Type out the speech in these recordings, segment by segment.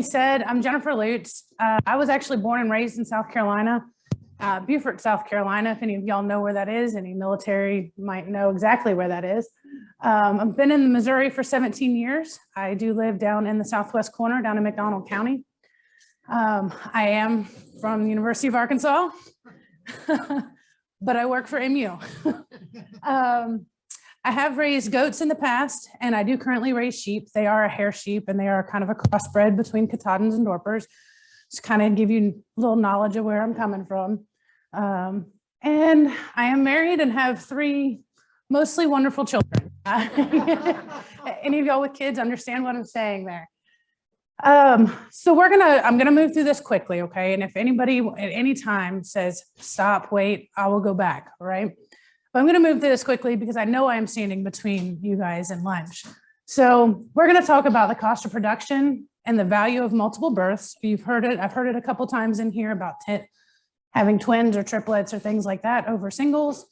said, I'm Jennifer Lutz. I was actually born and raised in South Carolina, Beaufort, South Carolina. If any of y'all know where that is, any military might know exactly where that is. I've been in Missouri for 17 years. I do live down in the southwest corner, down in McDonald County. I am from the University of Arkansas, but I work for MU. I have raised goats in the past, and I do currently raise sheep. They are a hair sheep, and they are kind of a crossbred between Katahdins and Dorpers. Just kind of give you a little knowledge of where I'm coming from. And I am married and have 3 mostly wonderful children. Any of y'all with kids understand what I'm saying there? So I'm gonna move through this quickly, okay? And if anybody at any time says, stop, wait, I will go back, all right? But I'm gonna move through this quickly because I know I'm standing between you guys and lunch. So we're gonna talk about the cost of production and the value of multiple births. You've heard it, I've heard it a couple times in here about having twins or triplets or things like that over singles.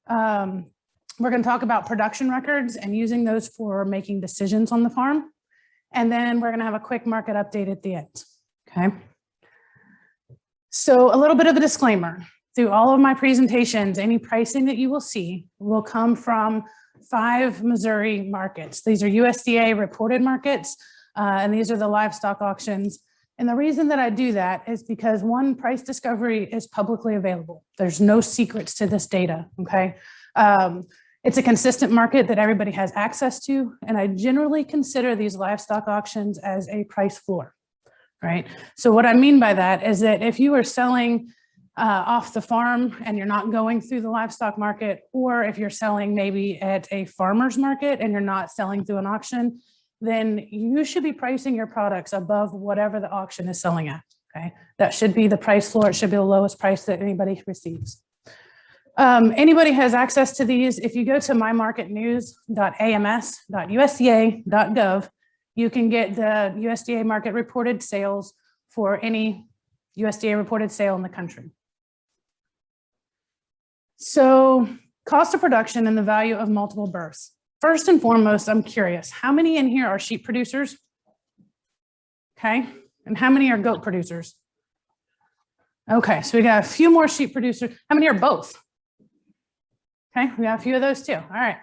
We're gonna talk about production records and using those for making decisions on the farm. And then we're gonna have a quick market update at the end, okay? So a little bit of a disclaimer. Through all of my presentations, any pricing that you will see will come from 5 Missouri markets. These are USDA reported markets, and these are the livestock auctions. And the reason that I do that is because one, price discovery is publicly available. There's no secrets to this data, okay? It's a consistent market that everybody has access to, and I generally consider these livestock auctions as a price floor, right? So what I mean by that is that if you are selling off the farm and you're not going through the livestock market, or if you're selling maybe at a farmer's market and you're not selling through an auction, then you should be pricing your products above whatever the auction is selling at, okay? That should be the price floor. It should be the lowest price that anybody receives. Anybody has access to these. If you go to mymarketnews.ams.usda.gov, you can get the USDA market reported sales for any USDA reported sale in the country. So cost of production and the value of multiple births. First and foremost, I'm curious, how many in here are sheep producers? Okay, and how many are goat producers? Okay, so we got a few more sheep producers. How many are both? Okay, we got a few of those too. All right.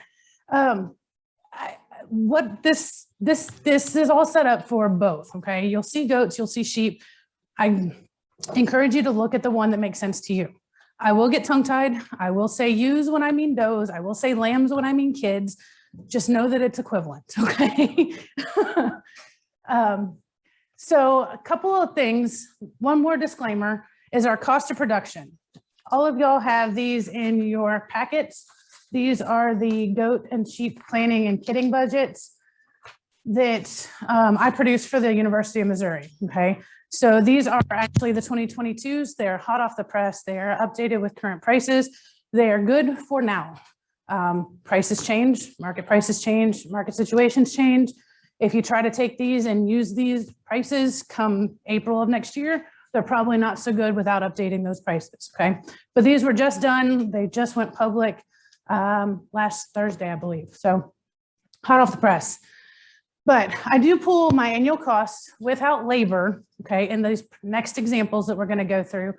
This is all set up for both, okay? You'll see goats, you'll see sheep. I encourage you to look at the one that makes sense to you. I will get tongue-tied. I will say ewes when I mean does. I will say lambs when I mean kids. Just know that it's equivalent, okay? So a couple of things. One more disclaimer is our cost of production. All of y'all have these in your packets. These are the goat and sheep planning and kitting budgets that I produce for the University of Missouri, okay? So these are actually the 2022s. They're hot off the press. They are updated with current prices. They are good for now. Prices change, market prices change, market situations change. If you try to take these and use these prices come April of next year, they're probably not so good without updating those prices, okay? But these were just done. They just went public last Thursday, I believe. So hot off the press. But I do pull my annual costs without labor, okay, in these next examples that we're going to go through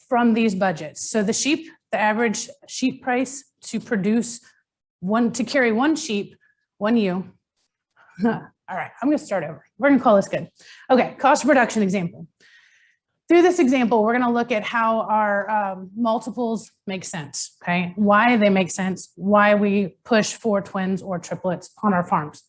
from these budgets. So the sheep, the average sheep price to produce to carry 1 sheep, 1 ewe. All right, I'm going to start over. We're going to call this good. Okay, cost of production example. Through this example, we're going to look at how our multiples make sense, okay? Why they make sense, why we push for twins or triplets on our farms.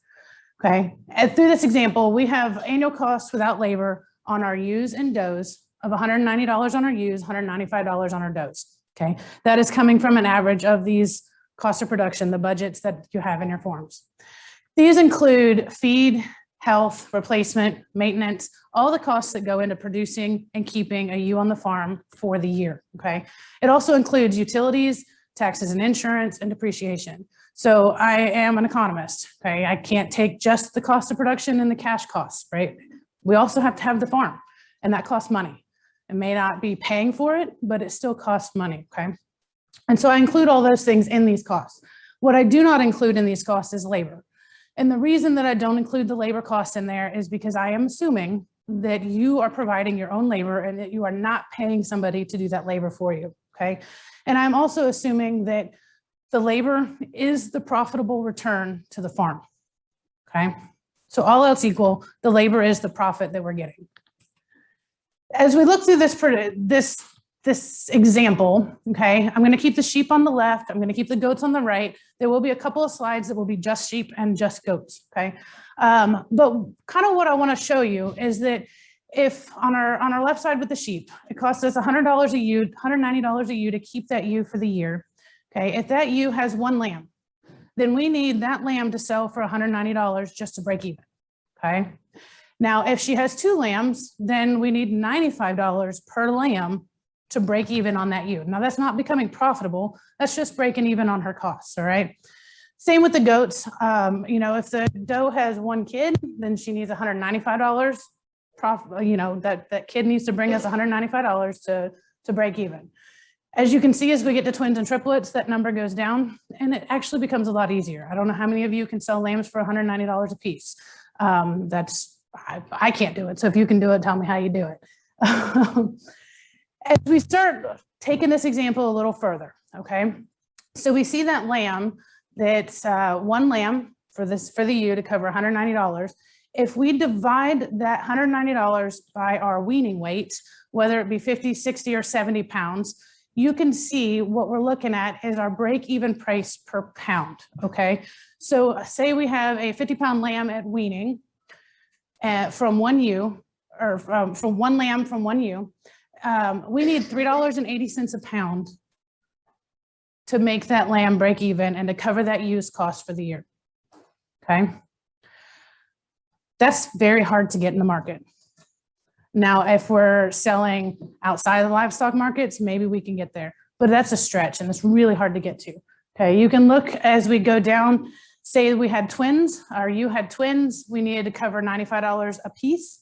Okay, and through this example, we have annual costs without labor on our ewes and does of $190 on our ewes, $195 on our does. Okay, that is coming from an average of these cost of production, the budgets that you have in your forms. These include feed, health, replacement, maintenance, all the costs that go into producing and keeping a ewe on the farm for the year. Okay, it also includes utilities, taxes and insurance, and depreciation. So I am an economist, okay? I can't take just the cost of production and the cash costs, right? We also have to have the farm, and that costs money. It may not be paying for it, but it still costs money, okay? And so I include all those things in these costs. What I do not include in these costs is labor. And the reason that I don't include the labor costs in there is because I am assuming that you are providing your own labor and that you are not paying somebody to do that labor for you, okay? And I'm also assuming that the labor is the profitable return to the farm, okay? So all else equal, the labor is the profit that we're getting. As we look through this example, okay, I'm going to keep the sheep on the left. I'm going to keep the goats on the right. There will be a couple of slides that will be just sheep and just goats, okay? But kind of what I want to show you is that if on our left side with the sheep, it costs us $100 a ewe, $190 a ewe to keep that ewe for the year, okay? If that ewe has one lamb, then we need that lamb to sell for $190 just to break even, okay? Now, if she has two lambs, then we need $95 per lamb to break even on that ewe. Now, that's not becoming profitable. That's just breaking even on her costs, all right? Same with the goats. You know, if the doe has one kid, then she needs $195. You know, that kid needs to bring us $195 to break even. As you can see, as we get to twins and triplets, that number goes down and it actually becomes a lot easier. I don't know how many of you can sell lambs for $190 a piece. I can't do it. So if you can do it, tell me how you do it. As we start taking this example a little further, okay? So we see that lamb, that's one lamb for the ewe to cover $190. If we divide that $190 by our weaning weight, whether it be 50, 60, or 70 pounds, you can see what we're looking at is our break-even price per pound, okay? So say we have a 50-pound lamb at weaning from one ewe, or from one lamb from one ewe. We need $3.80 a pound to make that lamb break even and to cover that ewe's cost for the year, okay? That's very hard to get in the market. Now, if we're selling outside of the livestock markets, maybe we can get there, but that's a stretch and it's really hard to get to. Okay, you can look as we go down, say we had twins, or you had twins, we needed to cover $95 a piece.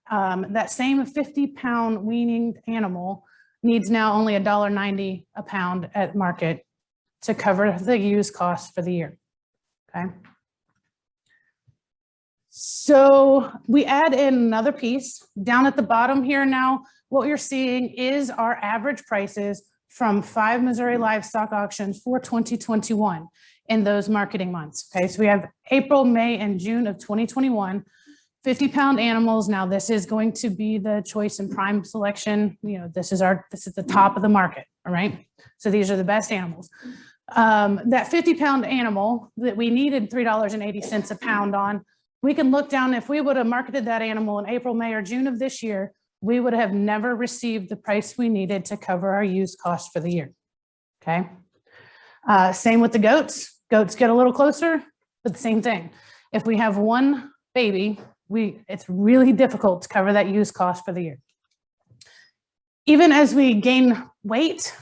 That same 50-pound weaning animal needs now only $1.90 a pound at market to cover the ewe's cost for the year, okay? So we add in another piece down at the bottom here now. What you're seeing is our average prices from 5 Missouri livestock auctions for 2021 in those marketing months. Okay, so we have April, May, and June of 2021, 50-pound animals. Now this is going to be the choice and prime selection. You know, this is the top of the market. All right, so these are the best animals. That 50-pound animal that we needed $3.80 a pound on, we can look down. If we would have marketed that animal in April, May, or June of this year, we would have never received the price we needed to cover our used cost for the year, okay? Same with the goats. Goats get a little closer, but the same thing. If we have one baby, it's really difficult to cover that used cost for the year. Even as we gain weight,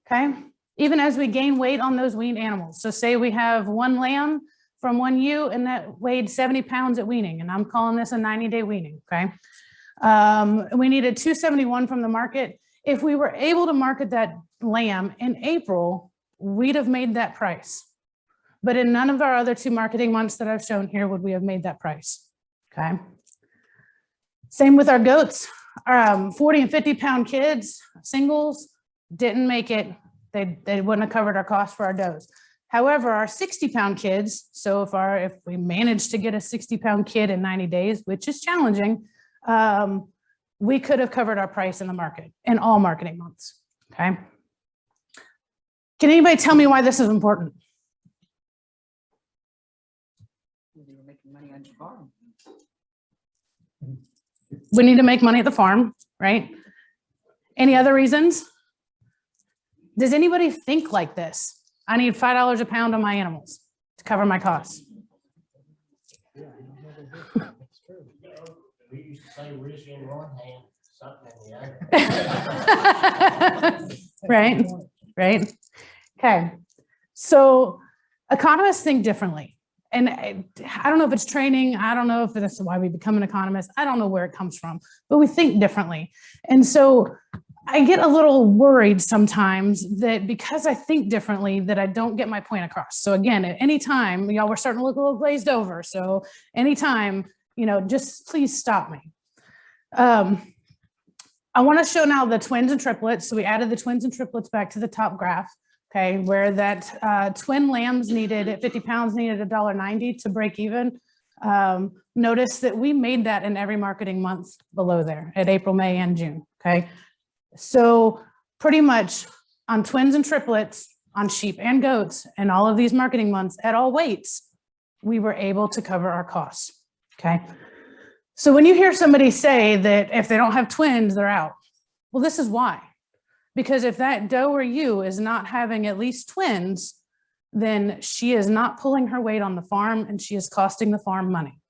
okay? Even as we gain weight on those weaned animals. So say we have one lamb from one ewe and that weighed 70 pounds at weaning, and I'm calling this a 90-day weaning, okay? We needed 271 from the market. If we were able to market that lamb in April, we'd have made that price. But in none of our other 2 marketing months that I've shown here would we have made that price, okay? Same with our goats. 40 and 50-pound kids, singles, didn't make it. They wouldn't have covered our cost for our does. However, our 60-pound kids, so if we managed to get a 60-pound kid in 90 days, which is challenging, we could have covered our price in the market in all marketing months, okay? Can anybody tell me why this is important? You're making money on your farm. We need to make money at the farm, right? Any other reasons? Does anybody think like this? I need $5 a pound on my animals to cover my costs. We used to say risk in one hand, something in the other. Right, right. Okay, so economists think differently. And I don't know if it's training. I don't know if that's why we become an economist. I don't know where it comes from, but we think differently. And so I get a little worried sometimes that because I think differently that I don't get my point across. So again, at any time, y'all were starting to look a little glazed over. So anytime, just please stop me. I want to show now the twins and triplets. So we added the twins and triplets back to the top graph, okay, where that twin lambs needed at 50 pounds needed $1.90 to break even. Notice that we made that in every marketing month below there at April, May, and June, okay? So pretty much on twins and triplets, on sheep and goats, and all of these marketing months at all weights, we were able to cover our costs, okay? So when you hear somebody say that if they don't have twins, they're out, well, this is why. Because if that doe or ewe is not having at least twins, then she is not pulling her weight on the farm and she is costing the farm money,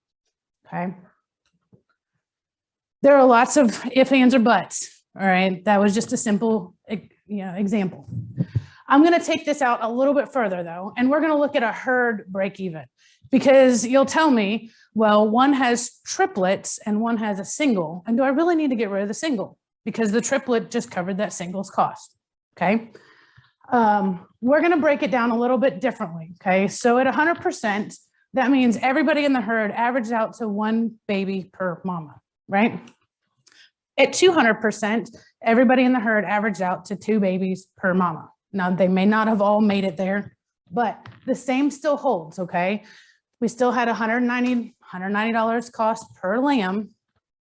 okay? There are lots of ifs, ands, or buts, all right? That was just a simple example. I'm gonna take this out a little bit further though, and we're gonna look at a herd break even, because you'll tell me, well, one has triplets and one has a single, and do I really need to get rid of the single? Because the triplet just covered that single's cost, okay? We're gonna break it down a little bit differently, okay? So at 100%, that means everybody in the herd averaged out to 1 baby per mama, right? At 200%, everybody in the herd averaged out to 2 babies per mama. Now, they may not have all made it there, but the same still holds, okay? We still had $190 cost per lamb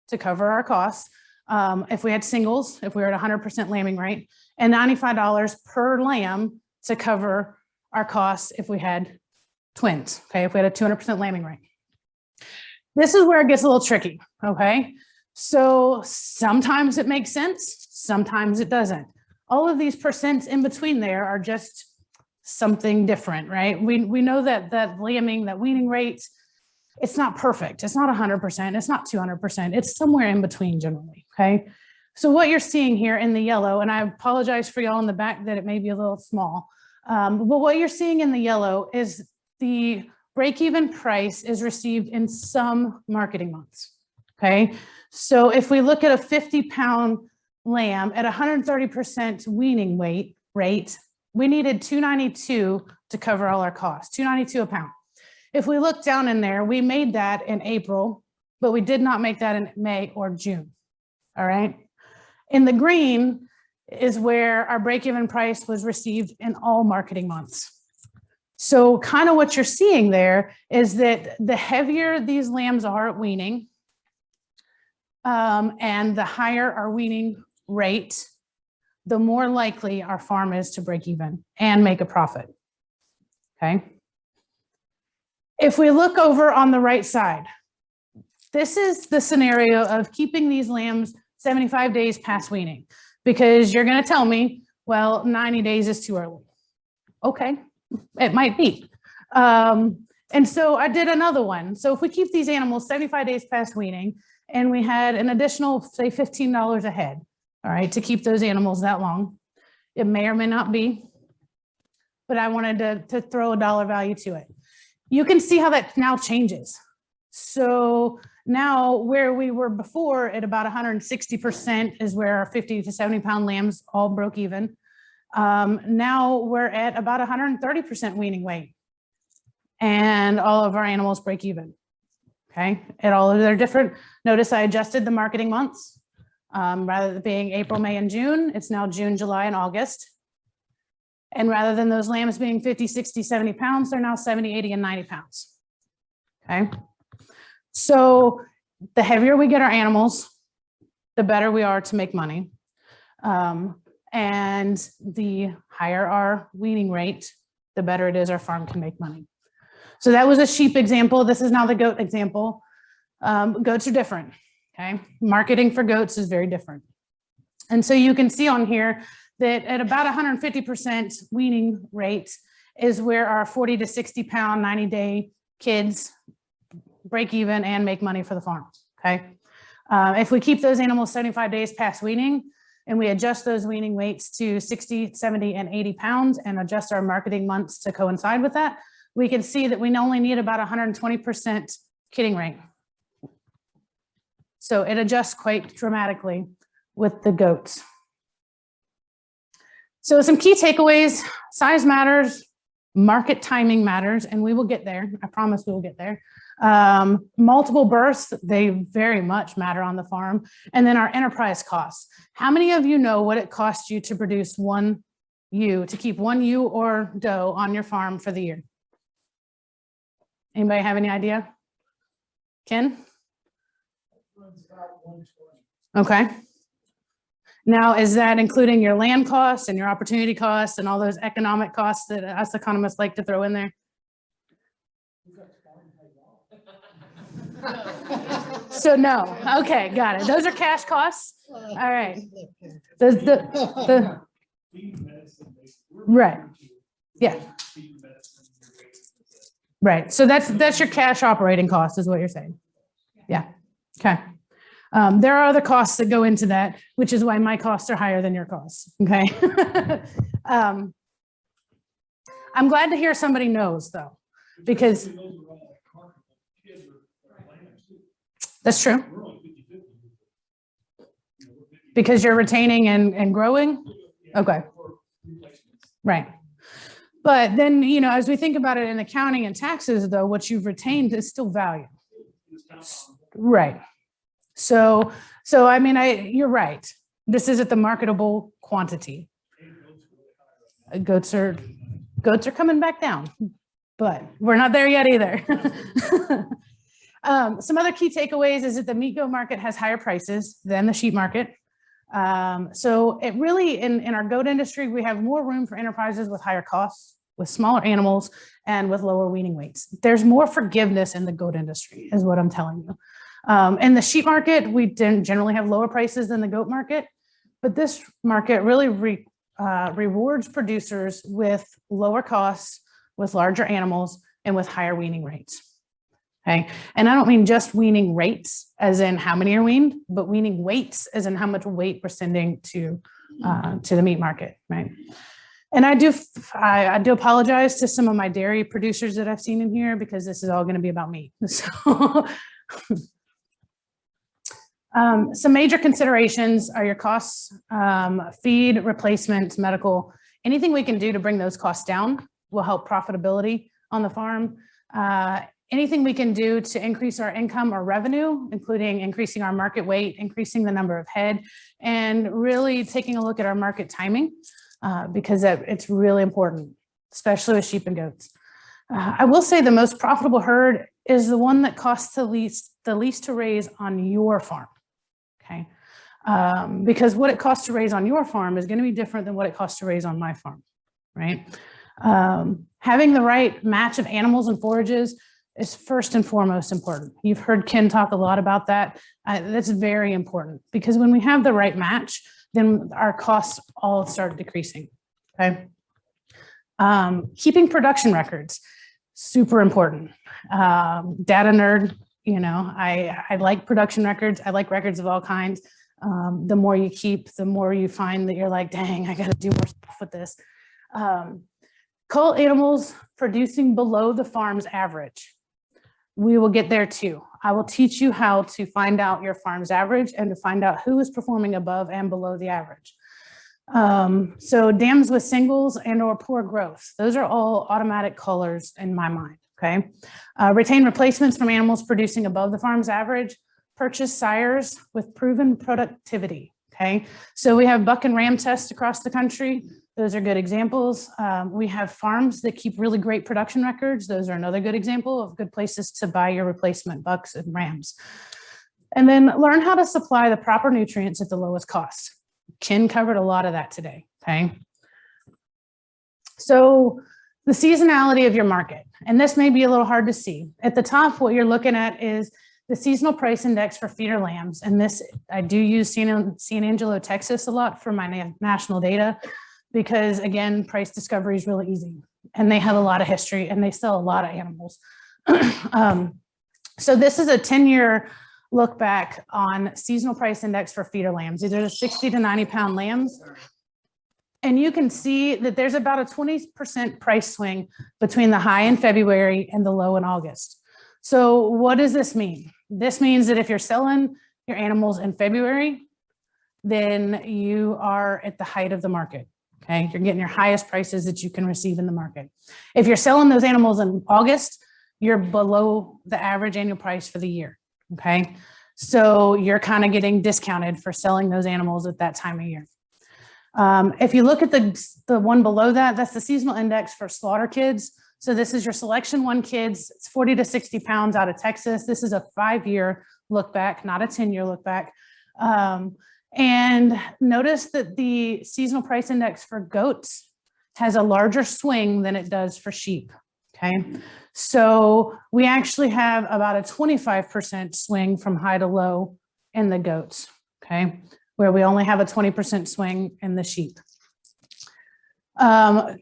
to cover our costs. If we had singles, if we were at 100% lambing rate, and $95 per lamb to cover our costs if we had twins, okay? If we had a 200% lambing rate. This is where it gets a little tricky, okay? So sometimes it makes sense, sometimes it doesn't. All of these percents in between there are just something different, right? We know that lambing, that weaning rate, it's not perfect. It's not 100%, it's not 200%. It's somewhere in between generally, okay? So what you're seeing here in the yellow, and I apologize for y'all in the back that it may be a little small, but what you're seeing in the yellow is the break-even price is received in some marketing months, okay? So if we look at a 50-pound lamb at 130% weaning weight rate, we needed $2.92 to cover all our costs, $2.92 a pound. If we look down in there, we made that in April, but we did not make that in May or June, all right? In the green is where our break-even price was received in all marketing months. So kind of what you're seeing there is that the heavier these lambs are at weaning, and the higher our weaning rate, the more likely our farm is to break even and make a profit, okay? If we look over on the right side, this is the scenario of keeping these lambs 75 days past weaning, because you're gonna tell me, well, 90 days is too early. Okay, it might be. And so I did another one. So if we keep these animals 75 days past weaning, and we had an additional, say, $15 a head, all right, to keep those animals that long, it may or may not be, but I wanted to throw a dollar value to it. You can see how that now changes. So now where we were before at about 160% is where our 50 to 70 pound lambs all broke even. Now we're at about 130% weaning weight, and all of our animals break even, okay? At all of their different, notice I adjusted the marketing months. Rather than being April, May, and June, it's now June, July, and August. And rather than those lambs being 50, 60, 70 pounds, they're now 70, 80, and 90 pounds, okay? So the heavier we get our animals, the better we are to make money. And the higher our weaning rate, the better it is our farm can make money. So that was a sheep example. This is now the goat example. Goats are different, okay? Marketing for goats is very different. And so you can see on here that at about 150% weaning rate is where our 40 to 60 pound, 90-day kids break even and make money for the farm, okay? If we keep those animals 75 days past weaning and we adjust those weaning weights to 60, 70, and 80 pounds and adjust our marketing months to coincide with that, we can see that we only need about 120% kidding rate. So it adjusts quite dramatically with the goats. So some key takeaways: size matters, market timing matters, and we will get there. I promise we will get there. Multiple births, they very much matter on the farm. And then our enterprise costs. How many of you know what it costs you to produce one ewe, to keep one ewe or doe on your farm for the year? Anybody have any idea? Ken? Okay. Now, is that including your land costs and your opportunity costs and all those economic costs that us economists like to throw in there? So no, okay, got it. Those are cash costs. All right. Right. Yeah. Right. So that's your cash operating cost is what you're saying. Yeah. Okay. There are other costs that go into that, which is why my costs are higher than your costs. Okay. I'm glad to hear somebody knows though, because that's true. Because you're retaining and growing. Okay. Right. But then, you know, as we think about it in accounting and taxes, though, what you've retained is still value. Right. So I mean, you're right. This is at the marketable quantity. Goats are coming back down, but we're not there yet either. Some other key takeaways is that the meat goat market has higher prices than the sheep market. So it really, in our goat industry, we have more room for enterprises with higher costs, with smaller animals, and with lower weaning weights. There's more forgiveness in the goat industry, is what I'm telling you. In the sheep market, we generally have lower prices than the goat market, but this market really rewards producers with lower costs, with larger animals, and with higher weaning rates. Okay, and I don't mean just weaning rates, as in how many are weaned, but weaning weights, as in how much weight we're sending to the meat market, right? And I do apologize to some of my dairy producers that I've seen in here, because this is all going to be about meat. So, some major considerations are your costs, feed, replacement, medical. Anything we can do to bring those costs down will help profitability on the farm. Anything we can do to increase our income or revenue, including increasing our market weight, increasing the number of head, and really taking a look at our market timing, because it's really important, especially with sheep and goats. I will say the most profitable herd is the one that costs the least to raise on your farm, okay? Because what it costs to raise on your farm is going to be different than what it costs to raise on my farm, right? Having the right match of animals and forages is first and foremost important. You've heard Ken talk a lot about that. That's very important, because when we have the right match, then our costs all start decreasing, okay? Keeping production records, super important. Data nerd, you know, I like production records. I like records of all kinds. The more you keep, the more you find that you're like, dang, I got to do more stuff with this. Cull animals producing below the farm's average. We will get there too. I will teach you how to find out your farm's average and to find out who is performing above and below the average. So dams with singles and or poor growth, those are all automatic cullers in my mind, okay? Retain replacements from animals producing above the farm's average. Purchase sires with proven productivity, okay? So we have buck and ram tests across the country. Those are good examples. We have farms that keep really great production records. Those are another good example of good places to buy your replacement bucks and rams. And then learn how to supply the proper nutrients at the lowest cost. Ken covered a lot of that today, okay? So the seasonality of your market, and this may be a little hard to see. At the top, what you're looking at is the seasonal price index for feeder lambs. And this, I do use San Angelo, Texas a lot for my national data, because again, price discovery is really easy and they have a lot of history and they sell a lot of animals. So this is a 10-year look back on seasonal price index for feeder lambs. These are the 60 to 90 pound lambs. And you can see that there's about a 20% price swing between the high in February and the low in August. So what does this mean? This means that if you're selling your animals in February, then you are at the height of the market. Okay, you're getting your highest prices that you can receive in the market. If you're selling those animals in August, you're below the average annual price for the year, okay? So you're kind of getting discounted for selling those animals at that time of year. If you look at the one below that, that's the seasonal index for slaughter kids. So this is your selection 1 kids, it's 40 to 60 pounds out of Texas. This is a 5-year look back, not a 10-year look back. And notice that the seasonal price index for goats has a larger swing than it does for sheep, okay? So we actually have about a 25% swing from high to low in the goats, okay? Where we only have a 20% swing in the sheep.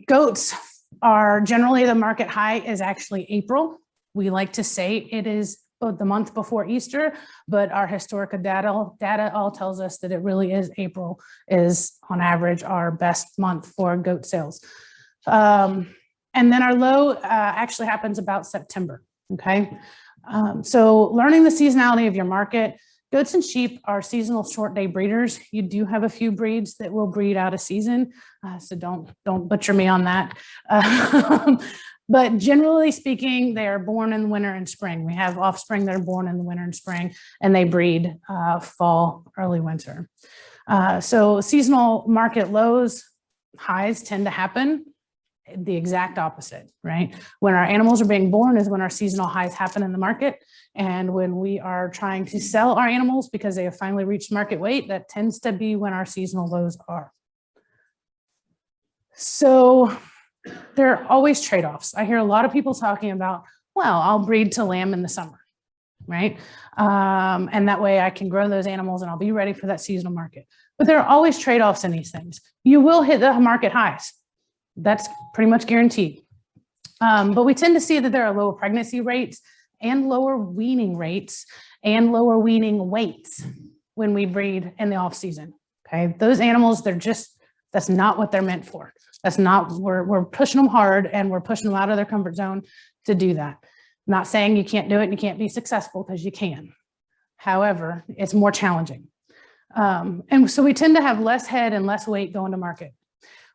Goats are generally, the market high is actually April. We like to say it is the month before Easter, but our historical data all tells us that it really is April is on average our best month for goat sales. And then our low actually happens about September, okay? So learning the seasonality of your market. Goats and sheep are seasonal short day breeders. You do have a few breeds that will breed out of season, so don't butcher me on that. But generally speaking, they are born in winter and spring. We have offspring that are born in the winter and spring, and they breed fall, early winter. So seasonal market lows, highs tend to happen the exact opposite, right? When our animals are being born is when our seasonal highs happen in the market. And when we are trying to sell our animals because they have finally reached market weight, that tends to be when our seasonal lows are. So there are always trade-offs. I hear a lot of people talking about, well, I'll breed to lamb in the summer, right? And that way I can grow those animals and I'll be ready for that seasonal market. But there are always trade-offs in these things. You will hit the market highs. That's pretty much guaranteed. But we tend to see that there are lower pregnancy rates and lower weaning rates and lower weaning weights when we breed in the off season, okay? Those animals, that's not what they're meant for. That's not, we're pushing them hard and we're pushing them out of their comfort zone to do that. I'm not saying you can't do it and you can't be successful, because you can. However, it's more challenging. And so we tend to have less head and less weight going to market.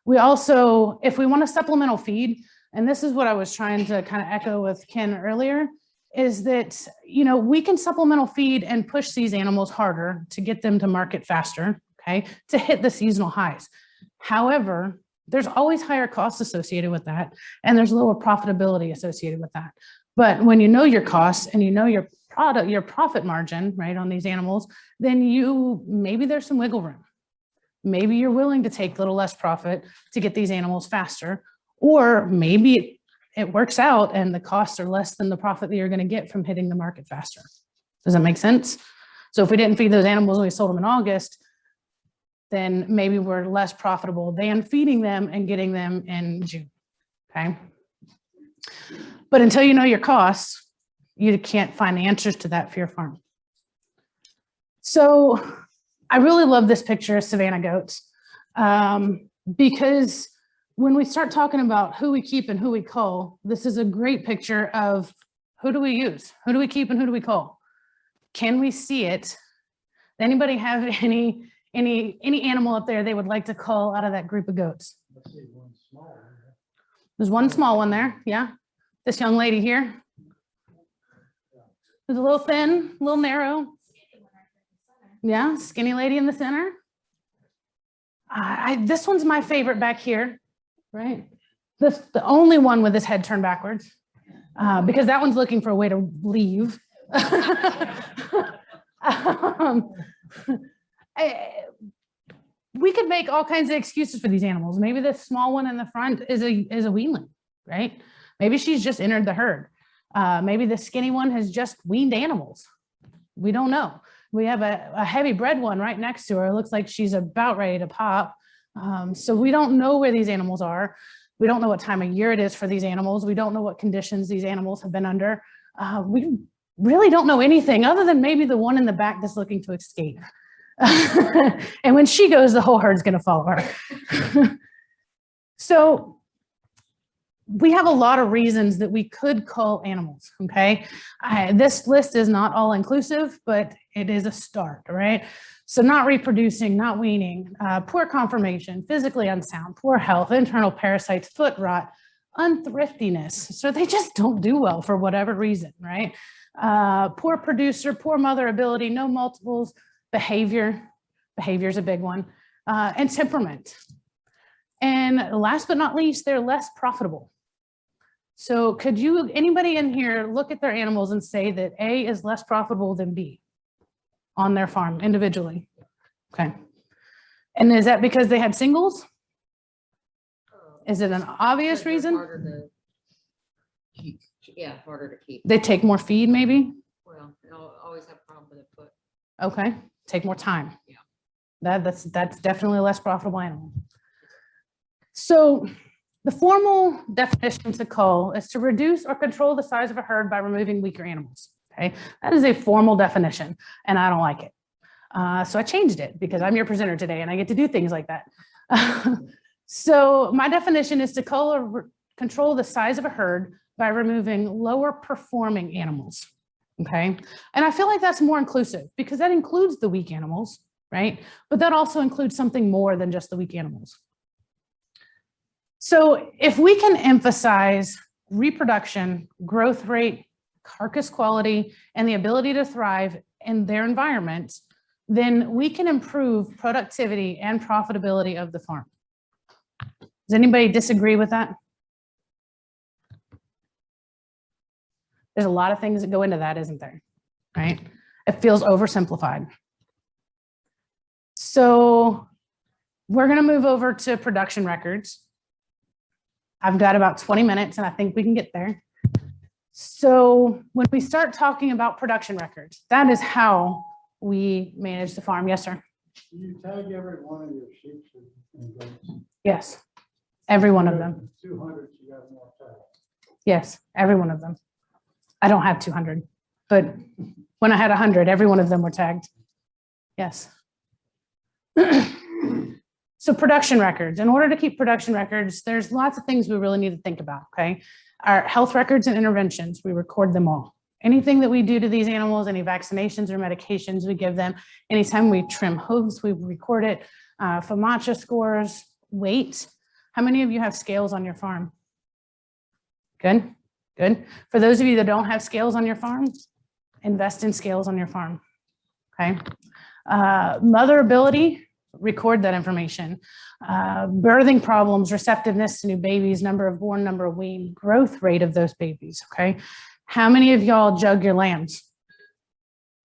We also, if we want a supplemental feed, and this is what I was trying to kind of echo with Ken earlier, is that, you know, we can supplemental feed and push these animals harder to get them to market faster, okay, to hit the seasonal highs. However, there's always higher costs associated with that, and there's lower profitability associated with that. But when you know your costs and you know your product, your profit margin, right, on these animals, then maybe there's some wiggle room. Maybe you're willing to take a little less profit to get these animals faster, or maybe it works out and the costs are less than the profit that you're going to get from hitting the market faster. Does that make sense? So if we didn't feed those animals and we sold them in August, then maybe we're less profitable than feeding them and getting them in June, okay? But until you know your costs, you can't find the answers to that for your farm. So I really love this picture of Savannah goats, because when we start talking about who we keep and who we cull, this is a great picture of who do we use, who do we keep and who do we cull? Can we see it? Anybody have any animal up there they would like to cull out of that group of goats? There's one small one there, yeah. This young lady here. There's a little thin, a little narrow. Yeah, skinny lady in the center. This one's my favorite back here, right? This the only one with his head turned backwards, because that one's looking for a way to leave. We could make all kinds of excuses for these animals. Maybe this small one in the front is a weanling, right? Maybe she's just entered the herd. Maybe the skinny one has just weaned animals. We don't know. We have a heavy bred one right next to her. It looks like she's about ready to pop. So we don't know where these animals are. We don't know what time of year it is for these animals. We don't know what conditions these animals have been under. We really don't know anything other than maybe the one in the back that's looking to escape. And when she goes, the whole herd's going to follow her. So we have a lot of reasons that we could cull animals, okay? This list is not all inclusive, but it is a start, right? So not reproducing, not weaning, poor conformation, physically unsound, poor health, internal parasites, foot rot, unthriftiness. So they just don't do well for whatever reason, right? Poor producer, poor mother ability, no multiples, behavior is a big one, and temperament. And last but not least, they're less profitable. So could you, anybody in here look at their animals and say that A is less profitable than B on their farm individually? Okay. And is that because they had singles? Is it an obvious reason? Harder to, yeah, harder to keep. They take more feed maybe? Well, they'll always have a problem with a foot. Okay, take more time. Yeah. That's definitely a less profitable animal. So the formal definition to cull is to reduce or control the size of a herd by removing weaker animals. Okay, that is a formal definition and I don't like it. So I changed it because I'm your presenter today and I get to do things like that. So my definition is to cull or control the size of a herd by removing lower performing animals. Okay, and I feel like that's more inclusive because that includes the weak animals, right? But that also includes something more than just the weak animals. So if we can emphasize reproduction, growth rate, carcass quality, and the ability to thrive in their environment, then we can improve productivity and profitability of the farm. Does anybody disagree with that? There's a lot of things that go into that, isn't there? Right? It feels oversimplified. So we're going to move over to production records. I've got about 20 minutes and I think we can get there. So when we start talking about production records, that is how we manage the farm. Yes, sir. Do you tag every one of your sheep and goats? Yes, every one of them. 200, you got more tags. Yes, every one of them. I don't have 200, but when I had 100, every one of them were tagged. Yes. So production records. In order to keep production records, there's lots of things we really need to think about, okay? Our health records and interventions, we record them all. Anything that we do to these animals, any vaccinations or medications we give them, anytime we trim hooves, we record it. FAMACHA scores, weight. How many of you have scales on your farm? Good, good. For those of you that don't have scales on your farm, invest in scales on your farm, okay? Mother ability, record that information. Birthing problems, receptiveness to new babies, number of born, number of weaned, growth rate of those babies, okay? How many of y'all jug your lambs?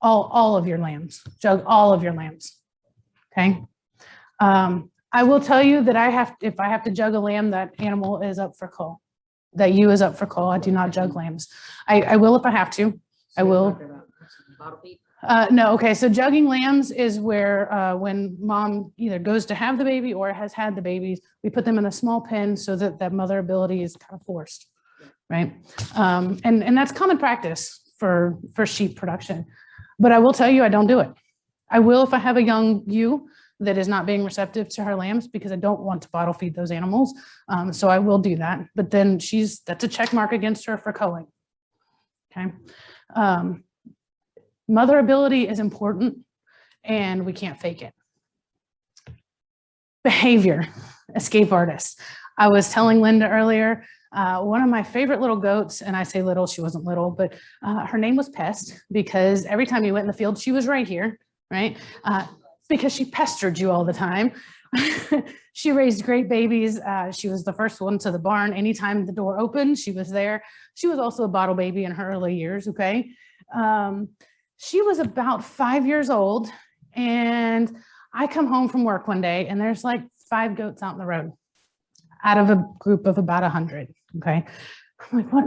All of your lambs, jug all of your lambs, okay? I will tell you that if I have to jug a lamb, that animal is up for cull. That ewe is up for cull. I do not jug lambs. I will if I have to. I will. Bottle feed? No, okay, so jugging lambs is where when mom either goes to have the baby or has had the babies, we put them in a small pen so that that mother ability is kind of forced, right? And that's common practice for sheep production. But I will tell you, I don't do it. I will if I have a young ewe that is not being receptive to her lambs because I don't want to bottle feed those animals. So I will do that, but then that's a check mark against her for culling, okay? Mother ability is important and we can't fake it. Behavior, escape artists. I was telling Linda earlier, one of my favorite little goats, and I say little, she wasn't little, but her name was Pest because every time you went in the field, she was right here, right? Because she pestered you all the time. She raised great babies. She was the first one to the barn. Anytime the door opened, she was there. She was also a bottle baby in her early years, okay? She was about 5 years old and I come home from work one day and there's like 5 goats out in the road out of a group of about 100, okay? I'm like, what?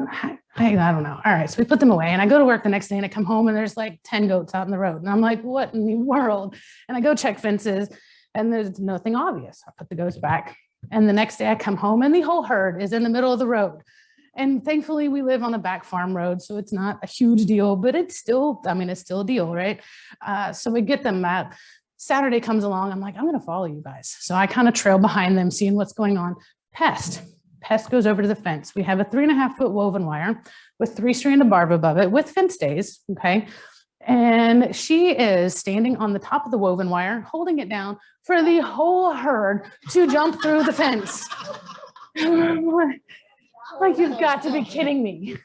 I don't know. All right, so we put them away and I go to work the next day and I come home and there's like 10 goats out in the road. And I'm like, what in the world? And I go check fences and there's nothing obvious. I put the goats back. And the next day I come home and the whole herd is in the middle of the road. And thankfully we live on a back farm road, so it's not a huge deal, but it's still, I mean, it's still a deal, right? So we get them at Saturday comes along. I'm like, I'm going to follow you guys. So I kind of trail behind them, seeing what's going on. Pest goes over to the fence. We have a 3.5-foot woven wire with 3-stranded barb above it with fence stays, okay? And she is standing on the top of the woven wire, holding it down for the whole herd to jump through the fence. Like, you've got to be kidding me.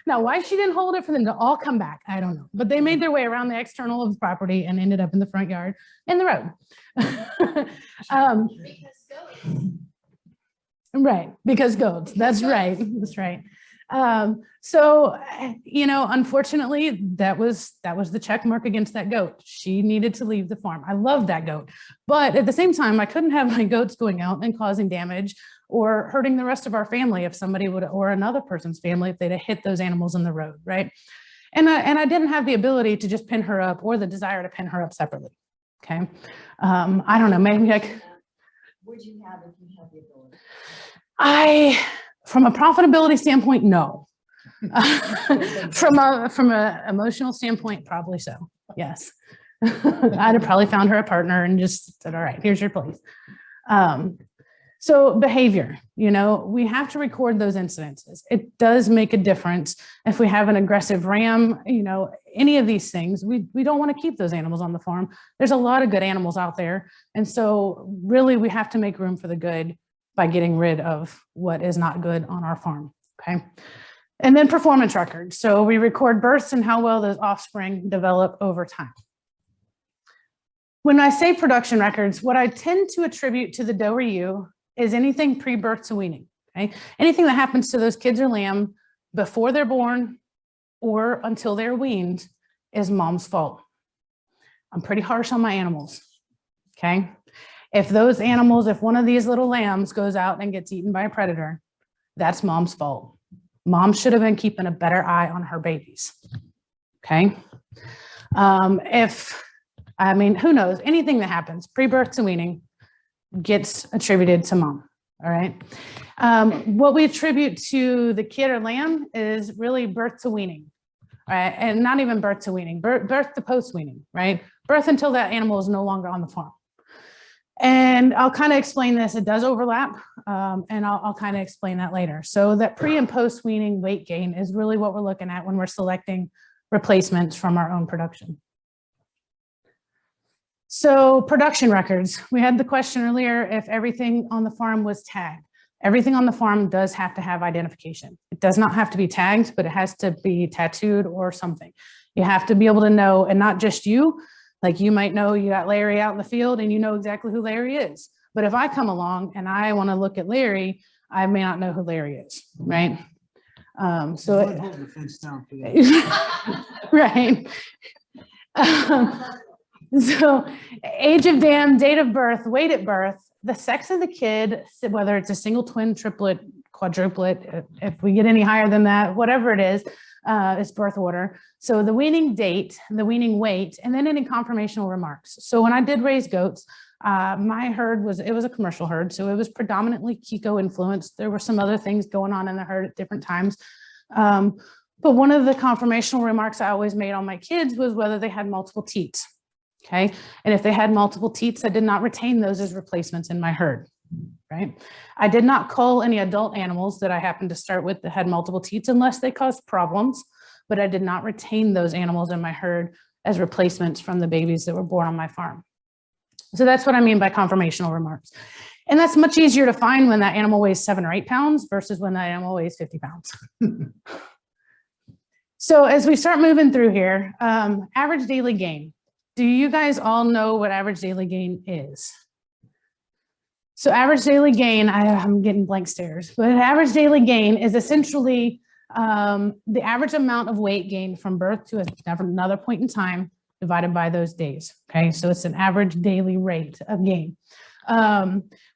Now, why she didn't hold it for them to all come back, I don't know. But they made their way around the external of the property and ended up in the front yard in the road. Right, because goats, that's right, that's right. So, you know, unfortunately, that was the check mark against that goat. She needed to leave the farm. I love that goat. But at the same time, I couldn't have my goats going out and causing damage or hurting the rest of our family if somebody would, or another person's family, if they'd have hit those animals in the road, right? And I didn't have the ability to just pin her up or the desire to pin her up separately, okay? I don't know, maybe I could. Would you have if you had the ability? From a profitability standpoint, no. From a emotional standpoint, probably so, yes. I'd have probably found her a partner and just said, all right, here's your place. So behavior, you know, we have to record those incidences. It does make a difference if we have an aggressive ram, you know, any of these things, we don't want to keep those animals on the farm. There's a lot of good animals out there. And so really we have to make room for the good by getting rid of what is not good on our farm, okay? And then performance records. So we record births and how well those offspring develop over time. When I say production records, what I tend to attribute to the doe or ewe is anything pre-birth to weaning, okay? Anything that happens to those kids or lamb before they're born or until they're weaned is mom's fault. I'm pretty harsh on my animals, okay? If those animals, if one of these little lambs goes out and gets eaten by a predator, that's mom's fault. Mom should have been keeping a better eye on her babies, okay? I mean, who knows, anything that happens, pre-birth to weaning gets attributed to mom, all right? What we attribute to the kid or lamb is really birth to weaning, right? And not even birth to weaning, birth to post weaning, right? Birth until that animal is no longer on the farm. And I'll kind of explain this, it does overlap, and I'll kind of explain that later. So that pre and post weaning weight gain is really what we're looking at when we're selecting replacements from our own production. So production records, we had the question earlier if everything on the farm was tagged. Everything on the farm does have to have identification. It does not have to be tagged, but it has to be tattooed or something. You have to be able to know, and not just you, like you might know you got Larry out in the field and you know exactly who Larry is. But if I come along and I want to look at Larry, I may not know who Larry is, right? Hold the fence down for that. Right. So age of dam, date of birth, weight at birth, the sex of the kid, whether it's a single, twin, triplet, quadruplet, if we get any higher than that, whatever it is birth order. So the weaning date, the weaning weight, and then any conformational remarks. So when I did raise goats, my herd was a commercial herd. So it was predominantly Kiko influenced. There were some other things going on in the herd at different times. But one of the conformational remarks I always made on my kids was whether they had multiple teats. Okay. And if they had multiple teats, I did not retain those as replacements in my herd, right? I did not cull any adult animals that I happened to start with that had multiple teats unless they caused problems, but I did not retain those animals in my herd as replacements from the babies that were born on my farm. So that's what I mean by conformational remarks. And that's much easier to find when that animal weighs 7 or 8 pounds versus when that animal weighs 50 pounds. So as we start moving through here, average daily gain. Do you guys all know what average daily gain is? So average daily gain, I'm getting blank stares, but average daily gain is essentially the average amount of weight gained from birth to another point in time divided by those days, okay? So it's an average daily rate of gain.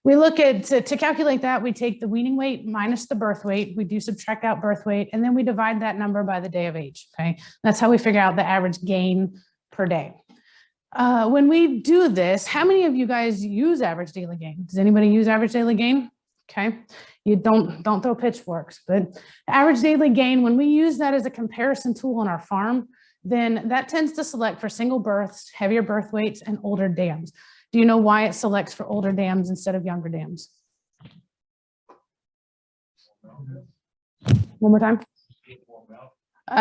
We look at, to calculate that, we take the weaning weight minus the birth weight, we do subtract out birth weight, and then we divide that number by the day of age, okay? That's how we figure out the average gain per day. When we do this, how many of you guys use average daily gain? Does anybody use average daily gain? Okay, you don't throw pitchforks, but average daily gain, when we use that as a comparison tool on our farm, then that tends to select for single births, heavier birth weights, and older dams. Do you know why it selects for older dams instead of younger dams? One more time.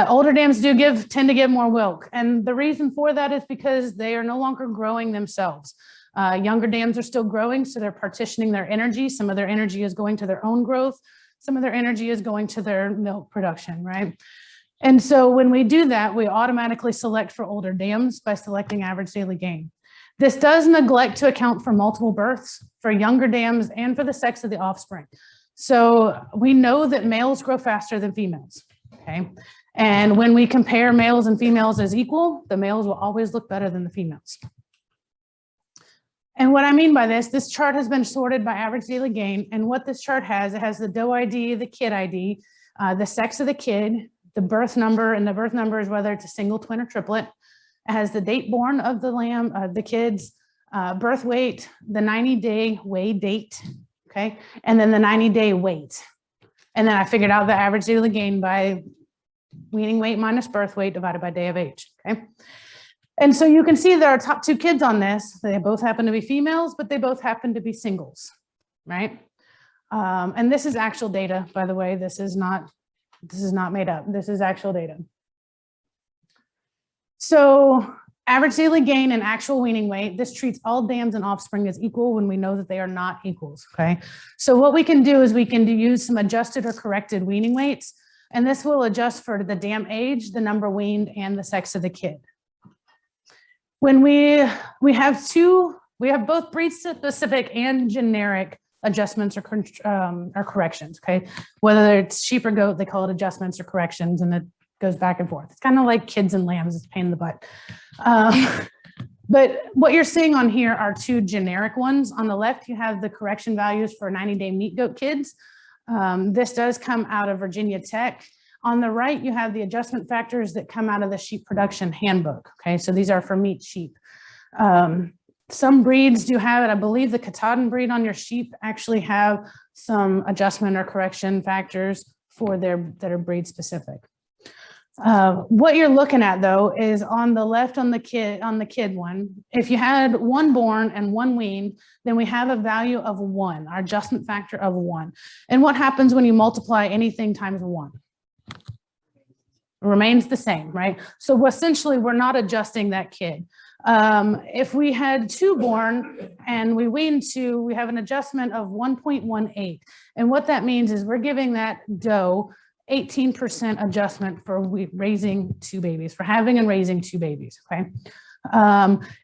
Older dams tend to give more milk. And the reason for that is because they are no longer growing themselves. Younger dams are still growing, so they're partitioning their energy. Some of their energy is going to their own growth. Some of their energy is going to their milk production, right? And so when we do that, we automatically select for older dams by selecting average daily gain. This does neglect to account for multiple births, for younger dams, and for the sex of the offspring. So we know that males grow faster than females, okay? And when we compare males and females as equal, the males will always look better than the females. And what I mean by this chart has been sorted by average daily gain. And what this chart has, it has the doe ID, the kid ID, the sex of the kid, the birth number, and the birth number is whether it's a single, twin, or triplet. It has the date born of the lamb, the kids, birth weight, the 90-day weigh date, okay? And then the 90-day weight. And then I figured out the average daily gain by weaning weight minus birth weight divided by day of age, okay? And so you can see there are top 2 kids on this. They both happen to be females, but they both happen to be singles, right? And this is actual data, by the way. This is not made up. This is actual data. So average daily gain and actual weaning weight, this treats all dams and offspring as equal when we know that they are not equals, okay? So what we can do is we can use some adjusted or corrected weaning weights, and this will adjust for the dam age, the number weaned, and the sex of the kid. When we have both breed specific and generic adjustments or corrections, okay? Whether it's sheep or goat, they call it adjustments or corrections, and it goes back and forth. It's kind of like kids and lambs, it's a pain in the butt. But what you're seeing on here are 2 generic ones. On the left, you have the correction values for 90-day meat goat kids. This does come out of Virginia Tech. On the right, you have the adjustment factors that come out of the sheep production handbook, okay? So these are for meat sheep. Some breeds do have it. I believe the Katahdin breed on your sheep actually have some adjustment or correction factors for that are breed specific. What you're looking at though is on the left on the kid one, if you had 1 born and 1 weaned, then we have a value of 1, our adjustment factor of 1. And what happens when you multiply anything times 1? It remains the same, right? So essentially we're not adjusting that kid. If we had 2 born and we weaned 2, we have an adjustment of 1.18. And what that means is we're giving that doe 18% adjustment for raising 2 babies, for having and raising 2 babies, okay?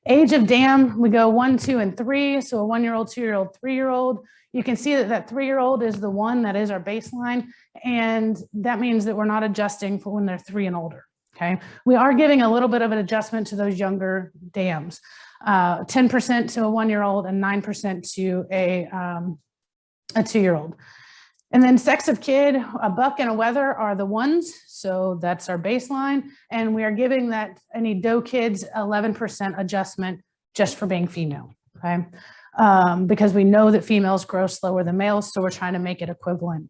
Age of dam, we go 1, 2, and 3. So a 1-year-old, 2-year-old, 3-year-old. You can see that 3-year-old is the one that is our baseline. And that means that we're not adjusting for when they're 3 and older, okay? We are giving a little bit of an adjustment to those younger dams, 10% to a 1-year-old and 9% to a 2-year-old. And then sex of kid, a buck and a wether are the ones. So that's our baseline. And we are giving that any doe kids 11% adjustment just for being female, okay? Because we know that females grow slower than males. So we're trying to make it equivalent.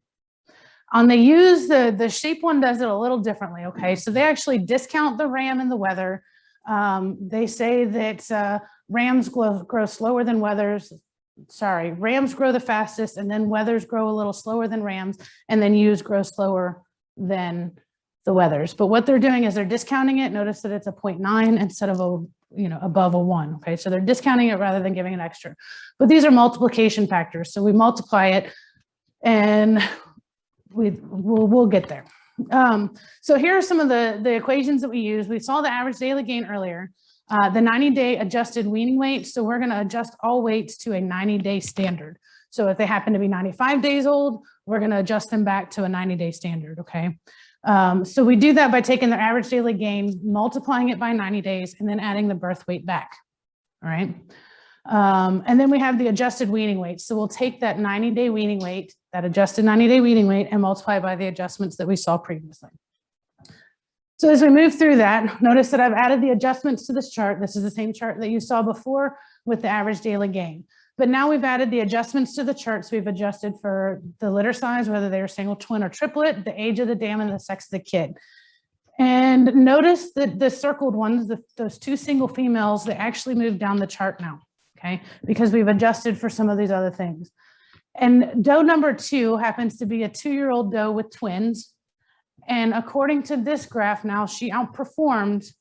On the ewes, the sheep one does it a little differently, okay? So they actually discount the ram and the wether. They say that rams grow slower than wethers. Sorry, rams grow the fastest, and then wethers grow a little slower than rams, and then ewes grow slower than the wethers. But what they're doing is they're discounting it. Notice that it's a 0.9 instead of above a 1. Okay, so they're discounting it rather than giving an extra. But these are multiplication factors, so we multiply it, and we'll get there. So here are some of the equations that we use. We saw the average daily gain earlier. The 90-day adjusted weaning weight. So we're going to adjust all weights to a 90-day standard. So if they happen to be 95 days old, we're going to adjust them back to a 90-day standard, okay? So we do that by taking their average daily gain, multiplying it by 90 days, and then adding the birth weight back, all right? And then we have the adjusted weaning weight. So we'll take that 90-day weaning weight, that adjusted 90-day weaning weight, and multiply by the adjustments that we saw previously. So as we move through that, notice that I've added the adjustments to this chart. This is the same chart that you saw before with the average daily gain. But now we've added the adjustments to the charts. We've adjusted for the litter size, whether they're single, twin, or triplet, the age of the dam, and the sex of the kid. And notice that the circled ones, those 2 single females, they actually move down the chart now, okay? Because we've adjusted for some of these other things. And doe number 2 happens to be a 2-year-old doe with twins. And according to this graph now, she outperformed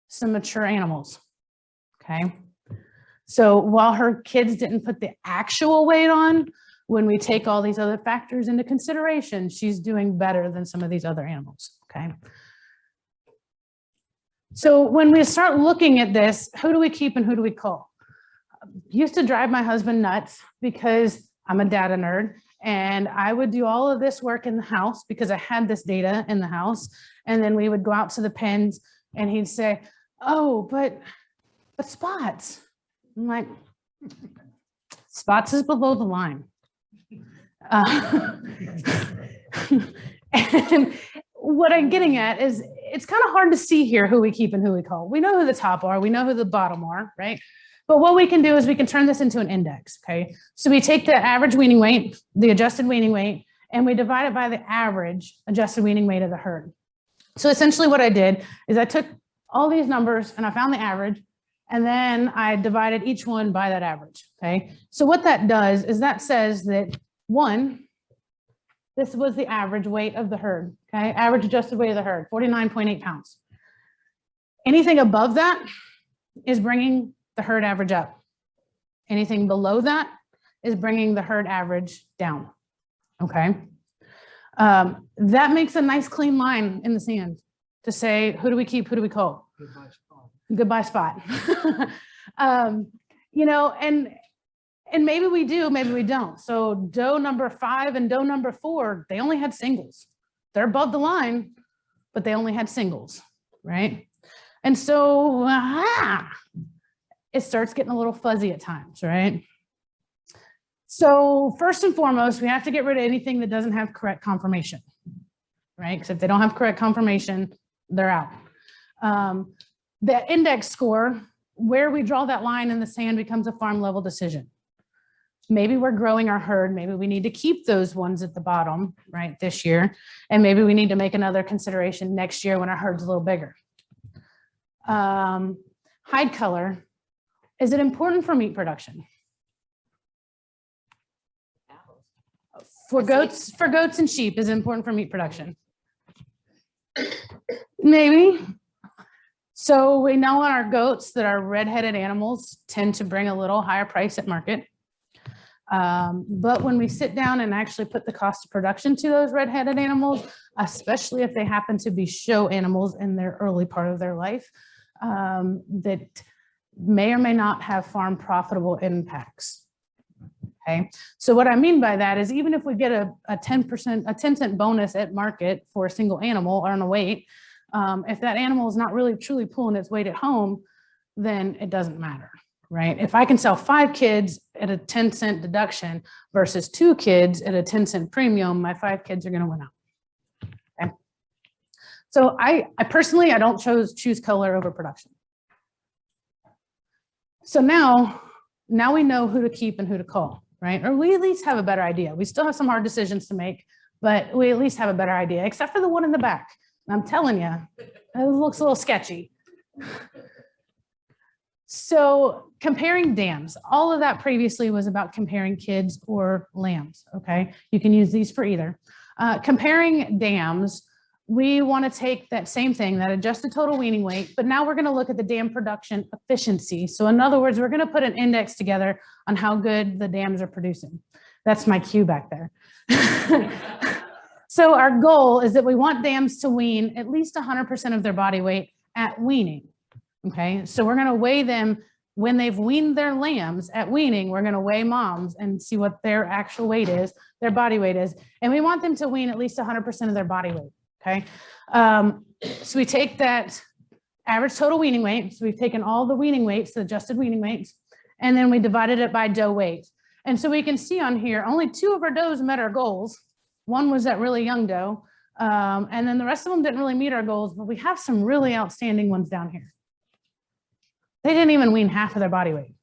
some mature animals, okay? So while her kids didn't put the actual weight on, When we take all these other factors into consideration, she's doing better than some of these other animals, okay? So when we start looking at this, who do we keep and who do we cull? Used to drive my husband nuts because I'm a data nerd and I would do all of this work in the house because I had this data in the house. And then we would go out to the pens and he'd say, oh, but spots. I'm like, spots is below the line. And what I'm getting at is it's kind of hard to see here who we keep and who we cull. We know who the top are, we know who the bottom are, right? But what we can do is we can turn this into an index, okay? So we take the average weaning weight, the adjusted weaning weight, and we divide it by the average adjusted weaning weight of the herd. So essentially what I did is I took all these numbers and I found the average, and then I divided each one by that average, okay? So what that does is that says that this was the average weight of the herd, okay? Average adjusted weight of the herd, 49.8 pounds. Anything above that is bringing the herd average up. Anything below that is bringing the herd average down, okay? That makes a nice clean line in the sand to say, who do we keep, who do we cull? Goodbye spot. You know, and maybe we do, maybe we don't. So doe number 5 and doe number 4, they only had singles. They're above the line, but they only had singles, right? And so it starts getting a little fuzzy at times, right? So first and foremost, we have to get rid of anything that doesn't have correct conformation, right? Because if they don't have correct conformation, they're out. The index score, where we draw that line in the sand becomes a farm level decision. Maybe we're growing our herd. Maybe we need to keep those ones at the bottom, right, this year. And maybe we need to make another consideration next year when our herd's a little bigger. Hide color. Is it important for meat production? For goats and sheep, is it important for meat production? Maybe. So we know on our goats that our red-headed animals tend to bring a little higher price at market. But when we sit down and actually put the cost of production to those red-headed animals, especially if they happen to be show animals in their early part of their life, that may or may not have farm profitable impacts. Okay, so what I mean by that is even if we get a 10% bonus at market for a single animal on a weight, if that animal is not really truly pulling its weight at home, then it doesn't matter, right? If I can sell 5 kids at a 10-cent deduction versus 2 kids at a 10-cent premium, my 5 kids are going to win out. Okay, so I personally, I don't choose color over production. So now we know who to keep and who to cull, right? Or we at least have a better idea. We still have some hard decisions to make, but we at least have a better idea, except for the one in the back. I'm telling you, it looks a little sketchy. So comparing dams, all of that previously was about comparing kids or lambs, okay? You can use these for either. Comparing dams, we want to take that same thing, that adjusted total weaning weight, but now we're going to look at the dam production efficiency. So in other words, we're going to put an index together on how good the dams are producing. That's my cue back there. So our goal is that we want dams to wean at least 100% of their body weight at weaning. Okay, so we're going to weigh them when they've weaned their lambs at weaning. We're going to weigh moms and see what their actual weight is, their body weight is. And we want them to wean at least 100% of their body weight. Okay, so we take that average total weaning weight. So we've taken all the weaning weights, the adjusted weaning weights, and then we divided it by doe weight. And so we can see on here, only 2 of our does met our goals. One was that really young doe. And then the rest of them didn't really meet our goals, but we have some really outstanding ones down here. They didn't even wean half of their body weight.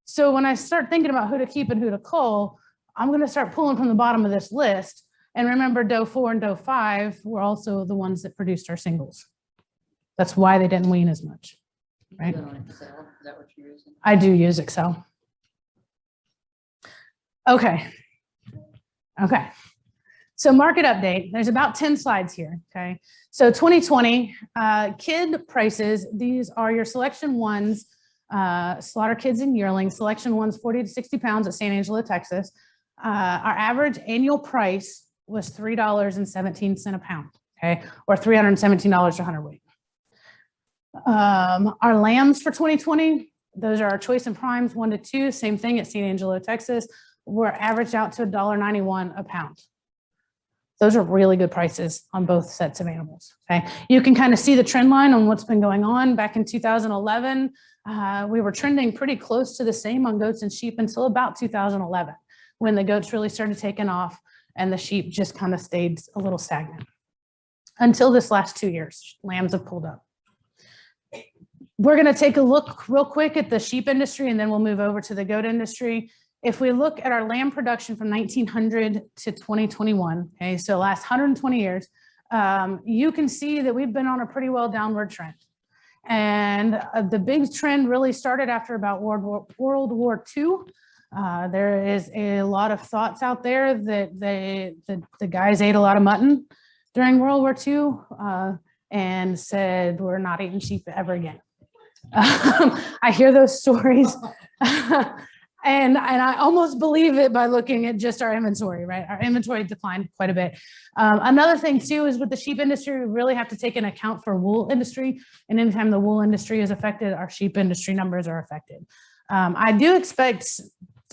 So when I start thinking about who to keep and who to cull, I'm going to start pulling from the bottom of this list. And remember, doe 4 and doe 5 were also the ones that produced our singles. That's why they didn't wean as much, right? You don't Excel, is that what you're using? I do use Excel. Okay. So market update, there's about 10 slides here, okay? So 2020, kid prices, these are your selection ones, slaughter kids and yearlings, selection ones 40 to 60 pounds at San Angelo, Texas. Our average annual price was $3.17 a pound, okay, or $317 a hundredweight. Our lambs for 2020, those are our choice and primes 1 to 2, same thing at San Angelo, Texas, were averaged out to $1.91 a pound. Those are really good prices on both sets of animals. Okay, you can kind of see the trend line on what's been going on. Back in 2011, we were trending pretty close to the same on goats and sheep until about 2011, when the goats really started taking off and the sheep just kind of stayed a little stagnant. Until this last 2 years, lambs have pulled up. We're going to take a look real quick at the sheep industry, and then we'll move over to the goat industry. If we look at our lamb production from 1900 to 2021, okay, so last 120 years, you can see that we've been on a pretty well downward trend. And the big trend really started after about World War II. There is a lot of thoughts out there that the guys ate a lot of mutton during World War II and said, we're not eating sheep ever again. I hear those stories. And I almost believe it by looking at just our inventory, right? Our inventory declined quite a bit. Another thing too is with the sheep industry, we really have to take into account for wool industry. And anytime the wool industry is affected, our sheep industry numbers are affected. I do expect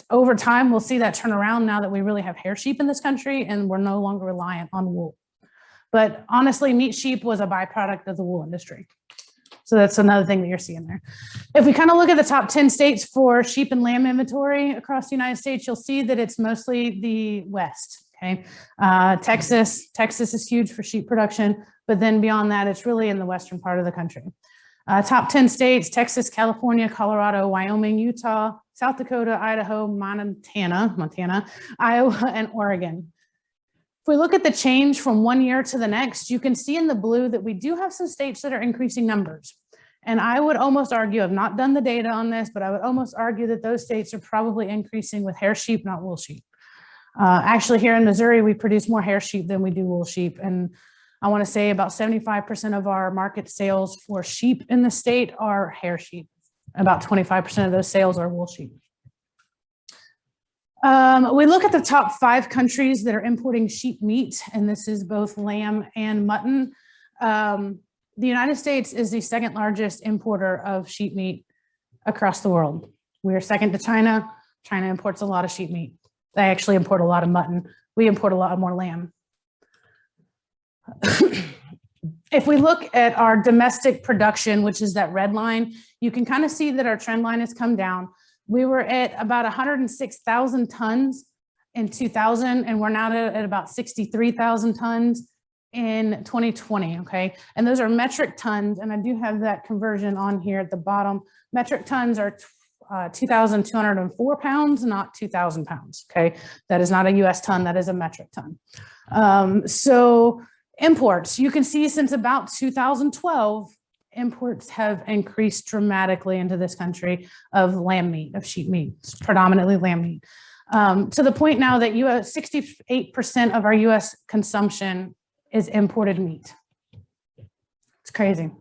over time, we'll see that turn around now that we really have hair sheep in this country and we're no longer reliant on wool. But honestly, meat sheep was a byproduct of the wool industry. So that's another thing that you're seeing there. If we kind of look at the top 10 states for sheep and lamb inventory across the United States, you'll see that it's mostly the West, okay? Texas is huge for sheep production, but then beyond that, it's really in the western part of the country. Top 10 states, Texas, California, Colorado, Wyoming, Utah, South Dakota, Idaho, Montana, Iowa, and Oregon. If we look at the change from one year to the next, you can see in the blue that we do have some states that are increasing numbers. And I would almost argue, I've not done the data on this, but I would almost argue that those states are probably increasing with hair sheep, not wool sheep. Actually, here in Missouri, we produce more hair sheep than we do wool sheep. And I want to say about 75% of our market sales for sheep in the state are hair sheep. About 25% of those sales are wool sheep. We look at the top 5 countries that are importing sheep meat, and this is both lamb and mutton. The United States is the second largest importer of sheep meat across the world. We are second to China. China imports a lot of sheep meat. They actually import a lot of mutton. We import a lot more lamb. If we look at our domestic production, which is that red line, you can kind of see that our trend line has come down. We were at about 106,000 tons in 2000, and we're now at about 63,000 tons in 2020, okay? And those are metric tons, and I do have that conversion on here at the bottom. Metric tons are 2,204 pounds, not 2,000 pounds, okay? That is not a US ton, that is a metric ton. So imports, you can see since about 2012, imports have increased dramatically into this country of lamb meat, of sheep meat, predominantly lamb meat, to the point now that 68% of our US consumption is imported meat. It's crazy.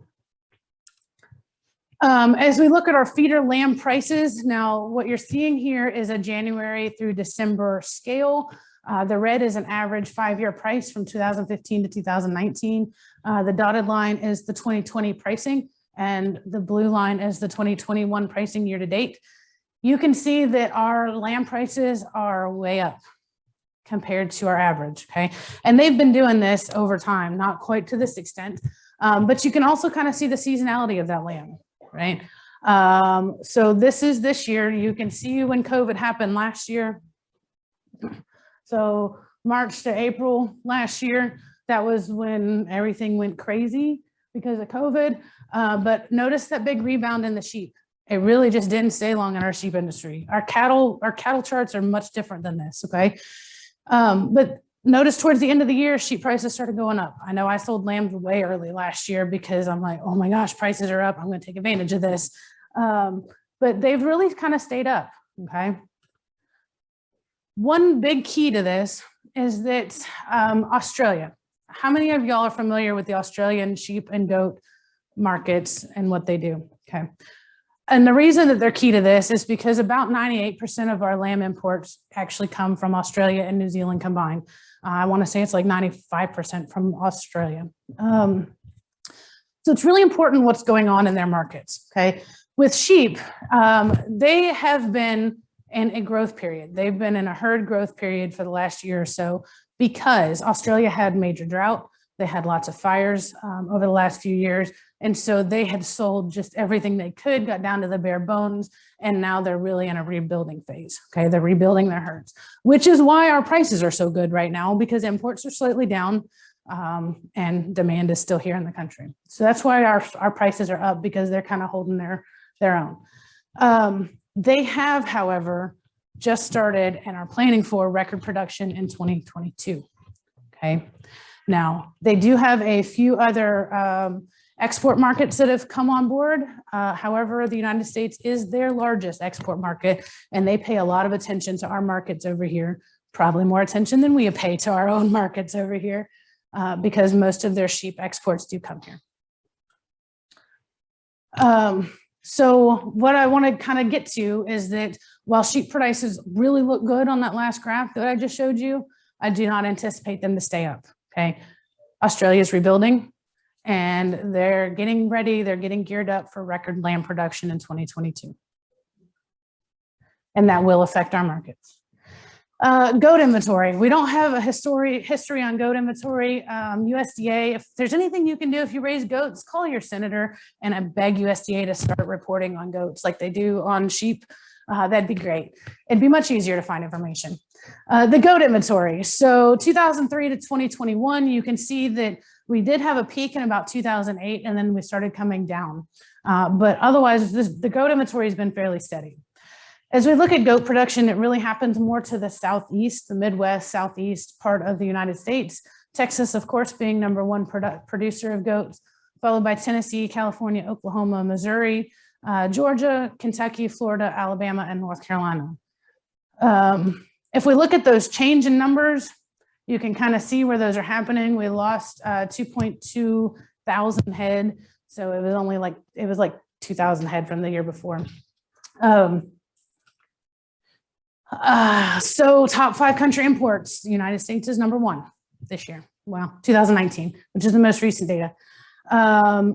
As we look at our feeder lamb prices, now what you're seeing here is a January through December scale. The red is an average 5-year price from 2015 to 2019. The dotted line is the 2020 pricing, and the blue line is the 2021 pricing year to date. You can see that our lamb prices are way up compared to our average, okay? And they've been doing this over time, not quite to this extent, but you can also kind of see the seasonality of that lamb, right? So this is this year. You can see when COVID happened last year. So March to April last year, that was when everything went crazy because of COVID. But notice that big rebound in the sheep. It really just didn't stay long in our sheep industry. Our cattle charts are much different than this, okay? But notice towards the end of the year, sheep prices started going up. I know I sold lambs way early last year because I'm like, oh my gosh, prices are up. I'm going to take advantage of this. But they've really kind of stayed up, okay? One big key to this is that Australia. How many of y'all are familiar with the Australian sheep and goat markets and what they do? Okay. And the reason that they're key to this is because about 98% of our lamb imports actually come from Australia and New Zealand combined. I want to say it's like 95% from Australia. So it's really important what's going on in their markets, okay? With sheep, they have been in a growth period. They've been in a herd growth period for the last year or so because Australia had major drought. They had lots of fires over the last few years. And so they had sold just everything they could, got down to the bare bones, and now they're really in a rebuilding phase, okay? They're rebuilding their herds, which is why our prices are so good right now, because imports are slightly down and demand is still here in the country. So that's why our prices are up, because they're kind of holding their own. They have, however, just started and are planning for record production in 2022, okay? Now, they do have a few other export markets that have come on board. However, the United States is their largest export market, and they pay a lot of attention to our markets over here, probably more attention than we pay to our own markets over here, because most of their sheep exports do come here. So what I want to kind of get to is that while sheep prices really look good on that last graph that I just showed you, I do not anticipate them to stay up, okay? Australia is rebuilding and they're getting ready, they're getting geared up for record lamb production in 2022. And that will affect our markets. Goat inventory. We don't have a history on goat inventory. USDA, if there's anything you can do if you raise goats, call your senator and I beg USDA to start reporting on goats like they do on sheep. That'd be great. It'd be much easier to find information. The goat inventory. So 2003 to 2021, you can see that we did have a peak in about 2008 and then we started coming down. But otherwise, the goat inventory has been fairly steady. As we look at goat production, it really happens more to the southeast, the Midwest, southeast part of the United States. Texas, of course, being #1 producer of goats, followed by Tennessee, California, Oklahoma, Missouri, Georgia, Kentucky, Florida, Alabama, and North Carolina. If we look at those change in numbers, you can kind of see where those are happening. We lost 2.2 thousand head. So it was only like, 2,000 head from the year before. So top 5 country imports, the United States is #1 this year. Well, 2019, which is the most recent data.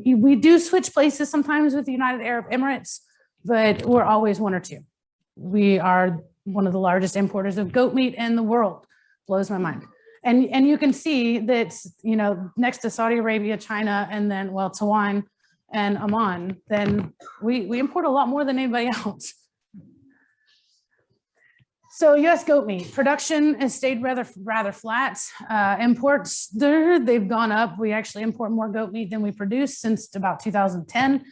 We do switch places sometimes with the United Arab Emirates, but we're always 1 or 2. We are one of the largest importers of goat meat in the world. Blows my mind. And you can see that, you know, next to Saudi Arabia, China, and then, well, Taiwan and Oman, then we import a lot more than anybody else. So U.S. goat meat production has stayed rather flat. Imports, they've gone up. We actually import more goat meat than we produce since about 2010.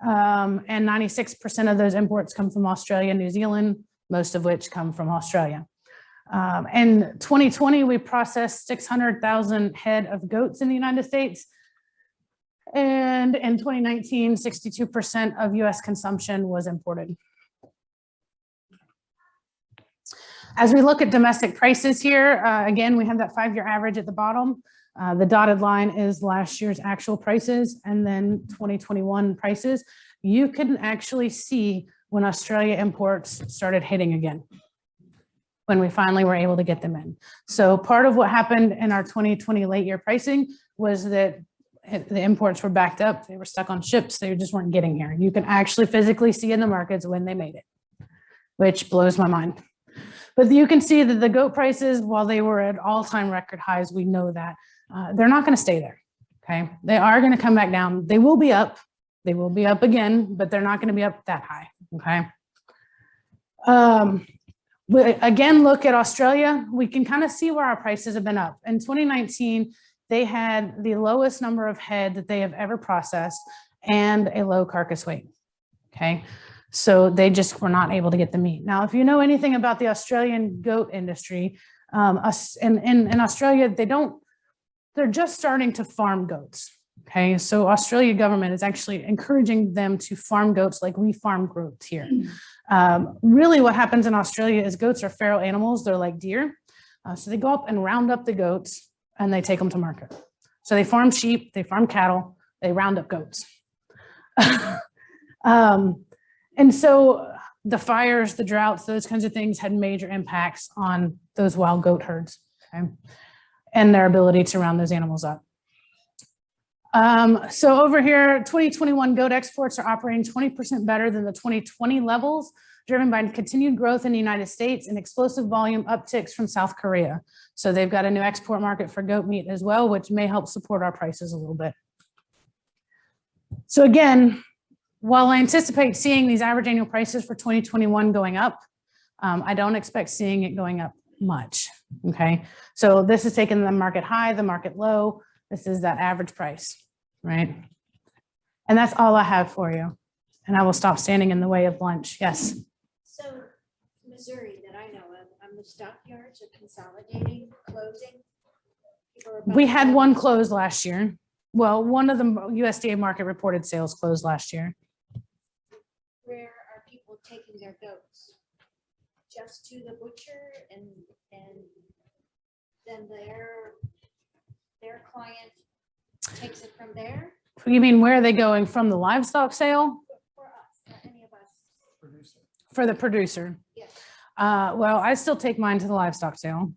And 96% of those imports come from Australia and New Zealand, most of which come from Australia. In 2020, we processed 600,000 head of goats in the United States. And in 2019, 62% of US consumption was imported. As we look at domestic prices here, again, we have that 5-year average at the bottom. The dotted line is last year's actual prices and then 2021 prices. You can actually see when Australia imports started hitting again, when we finally were able to get them in. So part of what happened in our 2020 late year pricing was that the imports were backed up. They were stuck on ships. They just weren't getting here. You can actually physically see in the markets when they made it, which blows my mind. But you can see that the goat prices, while they were at all-time record highs, we know that they're not going to stay there. Okay, they are going to come back down. They will be up. They will be up again, but they're not going to be up that high. Okay. We again look at Australia. We can kind of see where our prices have been up. In 2019, they had the lowest number of head that they have ever processed and a low carcass weight. Okay. So they just were not able to get the meat. Now, if you know anything about the Australian goat industry, in Australia, they're just starting to farm goats. Okay, so Australia government is actually encouraging them to farm goats like we farm goats here. Really what happens in Australia is goats are feral animals. They're like deer. So they go up and round up the goats and they take them to market. So they farm sheep, they farm cattle, they round up goats. And so the fires, the droughts, those kinds of things had major impacts on those wild goat herds, okay? And their ability to round those animals up. So over here, 2021 goat exports are operating 20% better than the 2020 levels, driven by continued growth in the United States and explosive volume upticks from South Korea. So they've got a new export market for goat meat as well, which may help support our prices a little bit. So again, while I anticipate seeing these average annual prices for 2021 going up, I don't expect seeing it going up much, okay? So this is taking the market high, the market low. This is that average price, right? And that's all I have for you. And I will stop standing in the way of lunch. Yes. So Missouri that I know of, the stockyards are consolidating, closing. People are about We to had go- one close last year. Well, one of the USDA market reported sales closed last year. Where are people taking their goats? Just to the butcher and then their client takes it from there? You mean where are they going from the livestock sale? For us, for any of us? For the producer? Yes. Well, I still take mine to the livestock sale.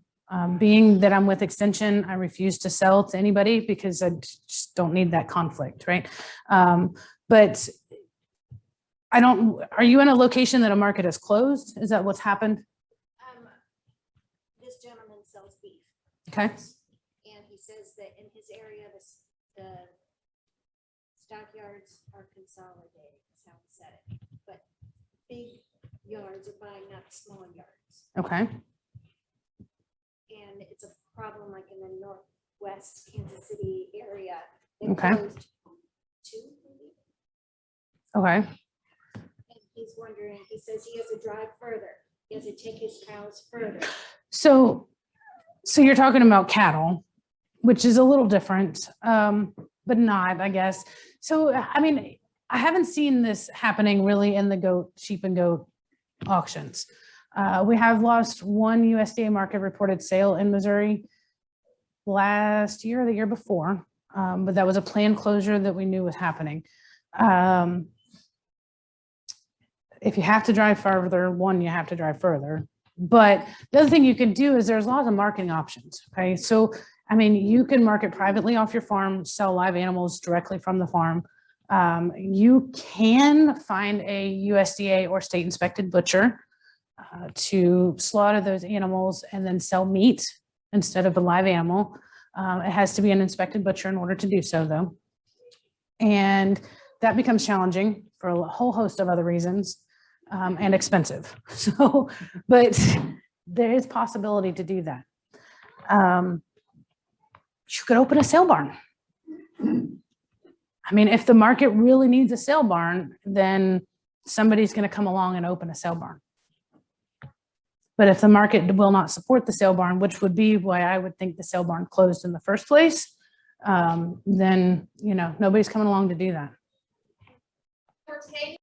Being that I'm with Extension, I refuse to sell to anybody because I just don't need that conflict, right? But I don't, are you in a location that a market is closed? Is that what's happened? This gentleman sells beef. Okay, And he says that in his area, the stockyards are consolidating, is how he said it. But big yards are buying up small yards. okay, And it's a problem like in the northwest Kansas City area. They Okay. closed 2 maybe. okay. And he's wondering, he says he has to drive further. He has to take his cows further. So you're talking about cattle, which is a little different, but not, I guess. So, I mean, I haven't seen this happening really in the sheep and goat auctions. We have lost one USDA market reported sale in Missouri last year or the year before, but that was a planned closure that we knew was happening. If you have to drive further, you have to drive further. But the other thing you can do is there's lots of marketing options, okay? So, I mean, you can market privately off your farm, sell live animals directly from the farm. You can find a USDA or state inspected butcher to slaughter those animals and then sell meat instead of a live animal. It has to be an inspected butcher in order to do so, though. And that becomes challenging for a whole host of other reasons and expensive. So, but there is possibility to do that. You could open a sale barn. I mean, if the market really needs a sale barn, then somebody's going to come along and open a sale barn. But if the market will not support the sale barn, which would be why I would think the sale barn closed in the first place, then, you know, nobody's coming along to do that. For Katie,